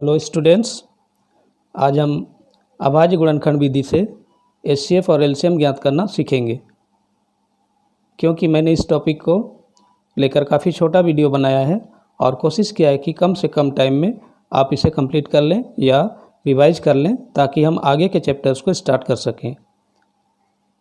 Hello students, आज हम अभाज्य गुणनखंड विधि से एचसीएफ और एलसीएम ज्ञात करना सीखेंगे। क्योंकि मैंने इस टॉपिक को लेकर काफ़ी छोटा वीडियो बनाया है और कोशिश किया है कि कम से कम टाइम में आप इसे कंप्लीट कर लें या रिवाइज कर लें ताकि हम आगे के चैप्टर्स को स्टार्ट कर सकें।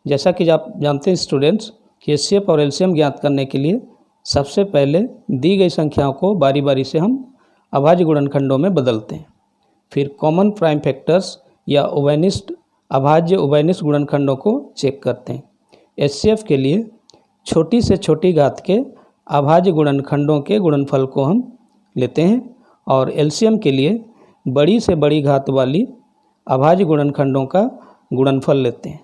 जैसा कि आप जानते हैं स्टूडेंट्स कि एचसीएफ और एलसीएम ज्ञात करने के लिए सबसे पहले दी गई संख्याओं को बारी बारी से हम अभाज्य गुणनखंडों में बदलते हैं। फिर कॉमन प्राइम फैक्टर्स या उभयनिष्ठ अभाज्य उभयनिष्ठ गुणनखंडों को चेक करते हैं। एचसीएफ के लिए छोटी से छोटी घात के अभाज्य गुणनखंडों के गुणनफल को हम लेते हैं और एलसीएम के लिए बड़ी से बड़ी घात वाली अभाज्य गुणनखंडों का गुणनफल लेते हैं।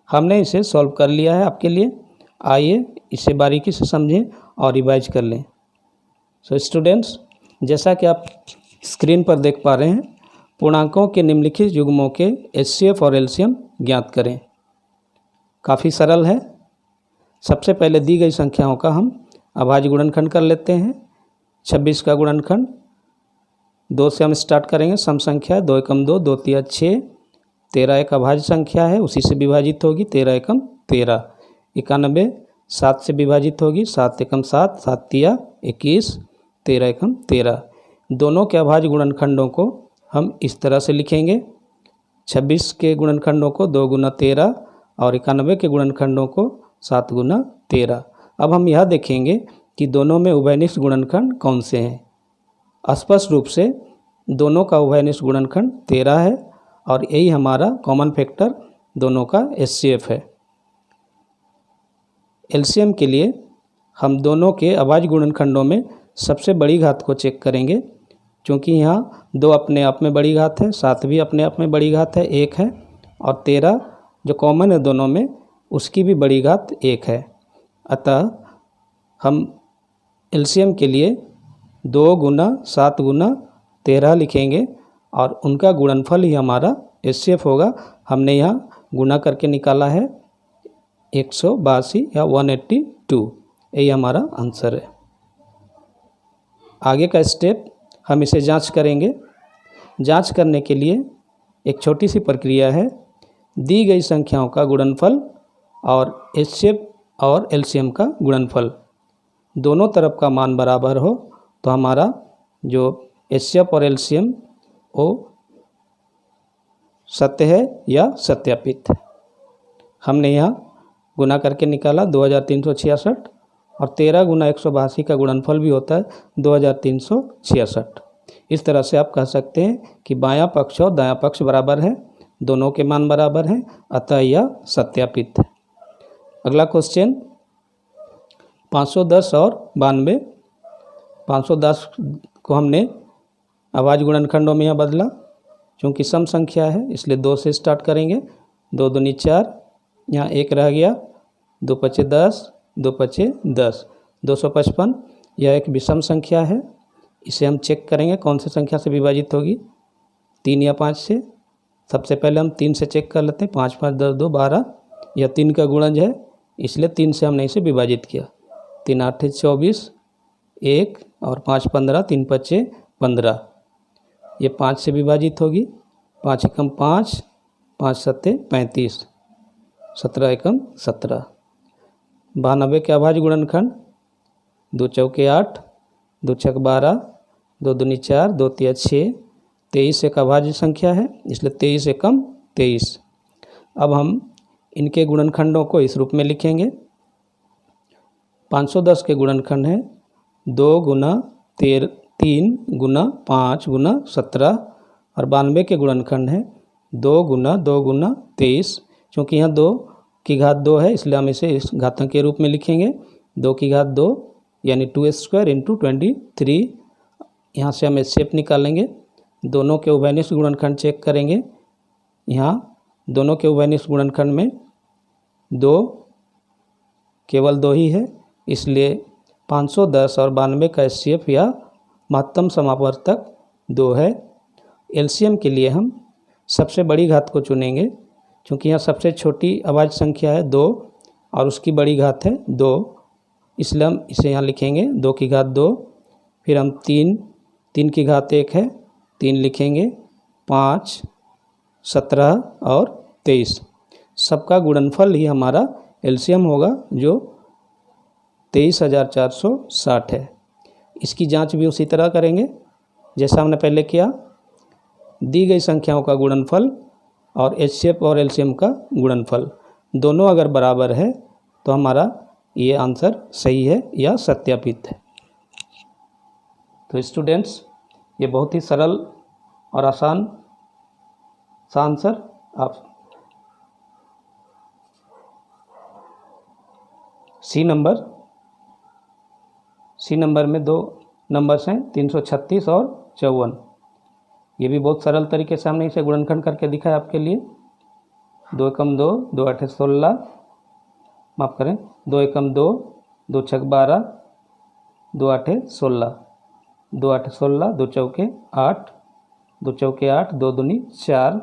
हमने इसे सॉल्व कर लिया है आपके लिए। आइए इसे बारीकी से समझें और रिवाइज कर लें। सो स्टूडेंट्स, जैसा कि आप स्क्रीन पर देख पा रहे हैं, पूर्णांकों के निम्नलिखित युग्मों के एचसीएफ और एलसीएम ज्ञात करें। काफ़ी सरल है। सबसे पहले दी गई संख्याओं का हम अभाज्य गुणनखंड कर लेते हैं। 26 का गुणनखंड 2 से हम स्टार्ट करेंगे। सम संख्या 2 एकम 2, 2 तिया 6। 13 एक अभाज्य संख्या है, उसी से विभाजित होगी। 13 एकम 13। 91 7 से विभाजित होगी। 7 एकम 7, 7 तिया 21। 13 एकम 13। दोनों के अभाज्य गुणनखंडों को हम इस तरह से लिखेंगे। 26 के गुणनखंडों को 2 गुना 13 और 91 के गुणनखंडों को 7 गुना 13। अब हम यह देखेंगे कि दोनों में उभयनिष्ठ गुणनखंड कौन से हैं। स्पष्ट रूप से दोनों का उभयनिष्ठ गुणनखंड 13 है और यही हमारा कॉमन फैक्टर दोनों का एचसीएफ है। एलसीएम के लिए हम दोनों के अभाज्य गुणनखंडों में सबसे बड़ी घात को चेक करेंगे। क्योंकि यहाँ 2 अपने आप में बड़ी घात है, 7 भी अपने आप में बड़ी घात है, 1 है, और 13 जो कॉमन है दोनों में, उसकी भी बड़ी घात 1 है। अतः हम एलसीएम के लिए 2 गुना 7 गुना 13 लिखेंगे और उनका गुणनफल ही हमारा एचसीएफ होगा। हमने यहाँ गुना करके निकाला है 182 या 182। यही हमारा आंसर है। आगे का स्टेप हम इसे जांच करेंगे। जांच करने के लिए एक छोटी सी प्रक्रिया है। दी गई संख्याओं का गुणनफल और एचसीएफ और एलसीएम का गुणनफल दोनों तरफ का मान बराबर हो तो हमारा जो एचसीएफ और एलसीएम वो सत्य है या सत्यापित है। हमने यहाँ गुना करके निकाला 2366 और 13 गुना 182 का गुणनफल भी होता है 2366। इस तरह से आप कह सकते हैं कि बायां पक्ष और दायां पक्ष बराबर है, दोनों के मान बराबर हैं, अतः यह सत्यापित है। अगला क्वेश्चन 510 और 92। 510 को हमने अभाज्य गुणनखंडों में यहाँ बदला। चूँकि सम संख्या है इसलिए 2 से स्टार्ट करेंगे। 2 दूनी 4, यहाँ 1 रह गया। 2 पचे 10, 2 पचे 10। 255 यह एक विषम संख्या है। इसे हम चेक करेंगे कौन सी संख्या से विभाजित होगी, 3 या 5 से। सबसे पहले हम 3 से चेक कर लेते हैं। 5 5 10 2 12। यह 3 का गुणज है इसलिए 3 से हमने इसे विभाजित किया। 3 8 24, 1 और 5 15, 3 पचे 15। ये 5 से विभाजित होगी। 5 एकम 5, 5 सत्ते 35, 17 एकम 17। 92 के अभाज्य गुणनखंड 2 चौके 8, 2 छक 12, 2 दूनी 4, 2 तिया 6। 23 एक अभाज्य संख्या है इसलिए 23 एकम 23। अब हम इनके गुणनखंडों को इस रूप में लिखेंगे। 510 के गुणनखंड है 2 गुना 3 गुना 5 गुना 17 और 92 के गुणनखंड है 2 गुना 23। क्योंकि यहाँ 2 की घात 2 है इसलिए हम इसे इस घातांक के रूप में लिखेंगे। 2 की घात 2 यानी 2² इंटू 23। यहाँ से हम एचसीएफ निकालेंगे। दोनों के उभयनिष्ठ गुणनखंड चेक करेंगे। यहाँ दोनों के उभयनिष्ठ गुणनखंड में 2 केवल 2 ही है, इसलिए 510 और 92 का एचसीएफ या महत्तम समापवर्तक 2 है। एलसीएम के लिए हम सबसे बड़ी घात को चुनेंगे क्योंकि यहाँ सबसे छोटी अभाज्य संख्या है 2 और उसकी बड़ी घात है 2, इसलिए हम इसे यहाँ लिखेंगे 2 की घात 2। फिर हम 3 की घात 1 है 3 लिखेंगे, 5, 17 और 23 सबका गुणनफल ही हमारा एलसीएम होगा जो 23,460 है। इसकी जांच भी उसी तरह करेंगे जैसा हमने पहले किया। दी गई संख्याओं का गुणनफल और एचसीएफ और एलसीएम का गुणनफल दोनों अगर बराबर है तो हमारा ये आंसर सही है या सत्यापित है। तो स्टूडेंट्स, ये बहुत ही सरल और आसान सा आंसर आप सी नंबर में 2 नंबर्स हैं 336 और 54। ये भी बहुत सरल तरीके से हमने इसे गुणनखंड करके दिखाया आपके लिए। 2 एकम 2, 2 आठे 16, माफ़ करें 2 एकम 2, 2 छक 12, 2 आठे 16, 2 आठे 16, 2 चौके 8, 2 चौके 8, 2 दूनी 4,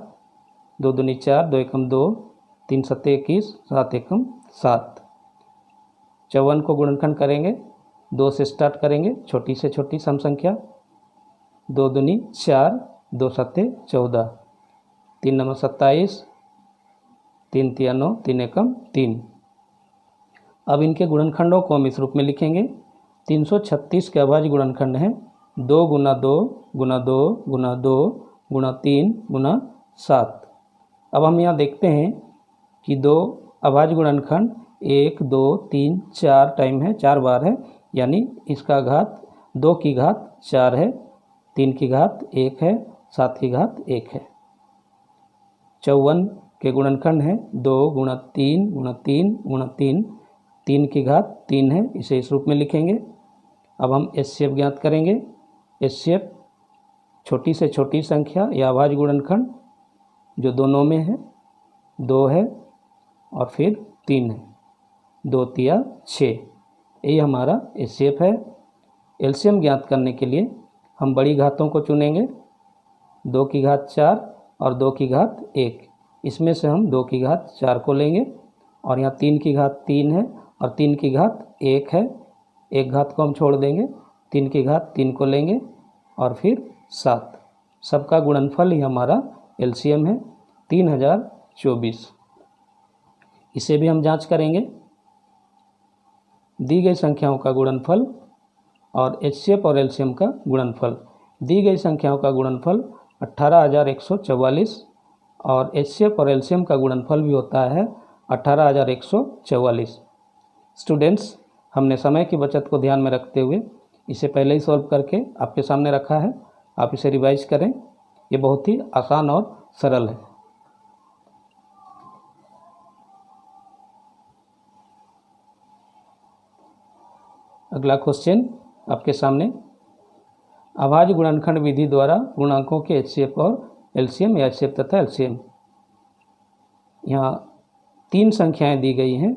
2 दूनी 4, 2 एकम 2, 3 सत्ते 21, 7 एकम 7। 54 को गुणनखंड करेंगे, 2 से स्टार्ट करेंगे, छोटी से छोटी सम संख्या, 2 दूनी 4, 2 सत्ते 14, 3 नंबर 27, 3 तिया 9, 3 एकम 3। अब इनके गुणनखंडों को हम इस रूप में लिखेंगे। 336 के अभाज्य गुणनखंड हैं 2 गुना 2 गुना 2 गुना 2 गुना 3 गुना 7। अब हम यहाँ देखते हैं कि 2 अभाज्य गुणनखंड 1, 2, 3, 4 टाइम है, 4 बार है, यानी इसका घात 2 की घात 4 है, 3 की घात 1 है, 7 की घात 1 है। 54 के गुणनखंड है 2 गुणा 3 गुणा 3 गुणा 3, 3 की घात 3 है, इसे इस रूप में लिखेंगे। अब हम एचसीएफ ज्ञात करेंगे। एचसीएफ छोटी से छोटी संख्या या अभाज्य गुणनखंड जो दोनों में है 2 है और फिर 3 है, 2 तिया 6, यही हमारा एचसीएफ है। एलसीएम ज्ञात करने के लिए हम बड़ी घातों को चुनेंगे, 2 की घात 4 और 2 की घात 1। इसमें से हम 2 की घात 4 को लेंगे और यहाँ 3 की घात 3 है और 3 की घात 1 है, एक घात को हम छोड़ देंगे, 3 की घात 3 को लेंगे और फिर 7। सबका गुणनफल ही हमारा एलसीएम है 3024। इसे भी हम जांच करेंगे। दी गई संख्याओं का गुणनफल और एचसीएफ और एलसीएम का गुणनफल। दी गई संख्याओं का गुणनफल 18,144 और एचसीएफ और एलसीएम का गुणनफल भी होता है 18,144। स्टूडेंट्स, हमने समय की बचत को ध्यान में रखते हुए इसे पहले ही सॉल्व करके आपके सामने रखा है। आप इसे रिवाइज करें, ये बहुत ही आसान और सरल है। अगला क्वेश्चन आपके सामने, अभाज्य गुणनखंड विधि द्वारा गुणांकों के एचसीएफ और एलसीएम या एचसीएफ तथा एलसीएम। यहाँ 3 संख्याएं दी गई हैं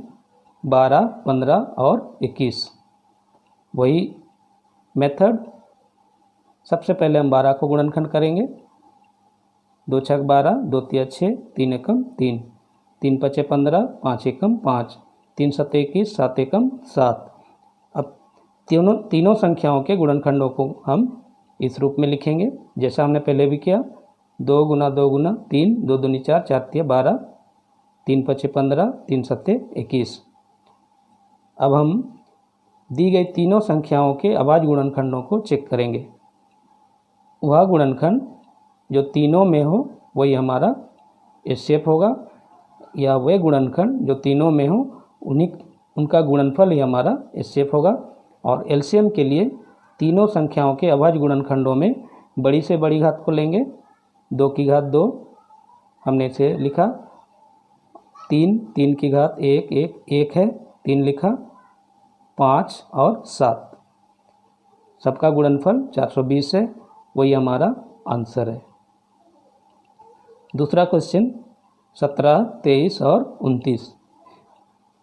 12, 15 और 21। वही मेथड, सबसे पहले हम 12 को गुणनखंड करेंगे। 2 छक 12, 2 तिया 6, 3 एकम 3, 3 पचे 15, 5 एकम 5, 3 सत्ते 21, 7 एकम 7। अब तीनों संख्याओं के गुणनखंडों को हम इस रूप में लिखेंगे जैसा हमने पहले भी किया। 2 गुना 2 गुना 3, 2 दूनी 4, 4 तिया 12, 3 पचे 15, 3 सत्ते 21। अब हम दी गई तीनों संख्याओं के अभाज्य गुणनखंडों को चेक करेंगे। वह गुणनखंड जो तीनों में हो वही हमारा एचसीएफ होगा, या वे गुणनखंड जो तीनों में हो उनका गुणनफल ही हमारा एचसीएफ होगा। और एलसीएम के लिए तीनों संख्याओं के अभाज्य गुणनखंडों में बड़ी से बड़ी घात को लेंगे। 2 की घात 2 हमने इसे लिखा, 3 की घात 1 है, 3 लिखा, 5 और 7। सबका गुणनफल 420 है, वही हमारा आंसर है। दूसरा क्वेश्चन 17, 23 और 29।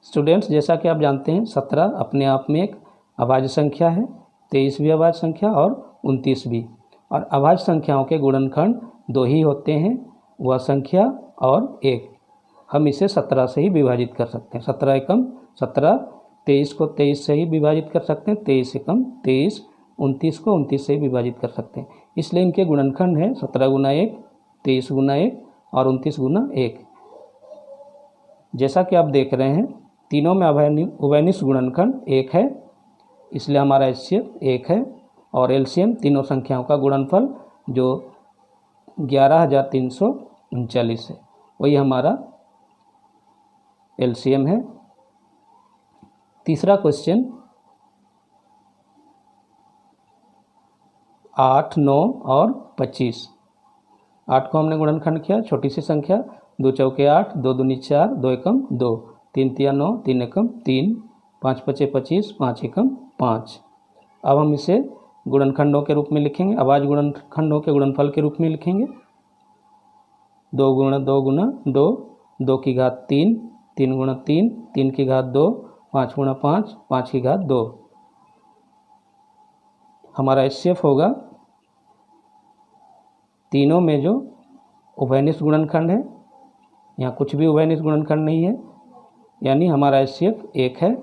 स्टूडेंट्स, जैसा कि आप जानते हैं 17 अपने आप में एक अभाज्य संख्या है, 23 भी अभाज्य संख्या और 29 भी। और अभाज्य संख्याओं के गुणनखंड 2 ही होते हैं, वह संख्या और 1। हम इसे 17 से ही विभाजित कर सकते हैं। 17 एकम 17, 23 को 23 से ही विभाजित कर सकते हैं, 23 एकम 23, 29 को 29 से ही विभाजित कर सकते हैं। इसलिए इनके गुणनखंड है 17 गुना 1, 23 गुना 1 और 29 गुना 1। जैसा कि आप देख रहे हैं तीनों में उभयनिष्ठ गुणनखंड 1 है, इसलिए हमारा HCF 1 है। और LCM तीनों संख्याओं का गुणनफल जो 11,339 है, वही हमारा LCM है। तीसरा क्वेश्चन 8, 9 और 25। 8 को हमने गुणनखंड किया, छोटी सी संख्या, 2 चौके 8, 2 दूनी 4, 2 एकम 2, 3 तिया 9, 3 एकम 3, 5 पचे 25, 5 एकम 5। अब हम इसे गुणनखंडों के रूप में लिखेंगे, अभाज्य गुणनखंडों के गुणनफल के रूप में लिखेंगे। 2 गुणा 2 गुना 2, 2 की घात 3, 3 गुणा 3, 3 की घात 2, 5 गुणा 5, 5 की घात 2। हमारा HCF होगा तीनों में जो उभयनिष्ठ गुणनखंड है, यहाँ कुछ भी उभयनिष्ठ गुणनखंड नहीं है, यानी हमारा HCF 1 है।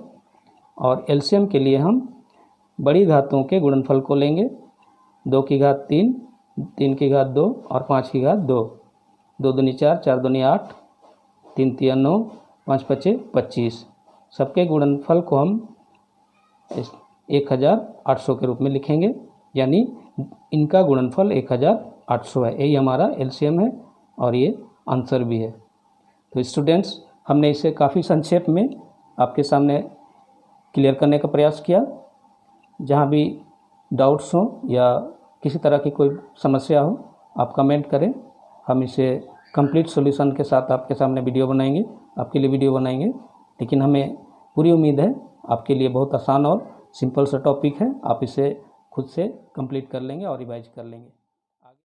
और LCM के लिए हम बड़ी घातों के गुणनफल को लेंगे, 2 की घात 3, 3 की घात 2 और 5 की घात 2, 2 दूनी 4, 4 दूनी 8, 3 तिया 9, 5 पचे 25। सबके गुणनफल को हम 1800 के रूप में लिखेंगे, यानी इनका गुणनफल 1800 है। यही हमारा LCM है और ये आंसर भी है। तो स्टूडेंट्स, हमने इसे काफ़ी संक्षेप में आपके सामने क्लियर करने का प्रयास किया। जहाँ भी डाउट्स हो या किसी तरह की कोई समस्या हो, आप कमेंट करें, हम इसे कंप्लीट सॉल्यूशन के साथ आपके सामने वीडियो बनाएंगे, आपके लिए वीडियो बनाएंगे। लेकिन हमें पूरी उम्मीद है आपके लिए बहुत आसान और सिंपल सा टॉपिक है, आप इसे खुद से कंप्लीट कर लेंगे और रिवाइज कर लेंगे।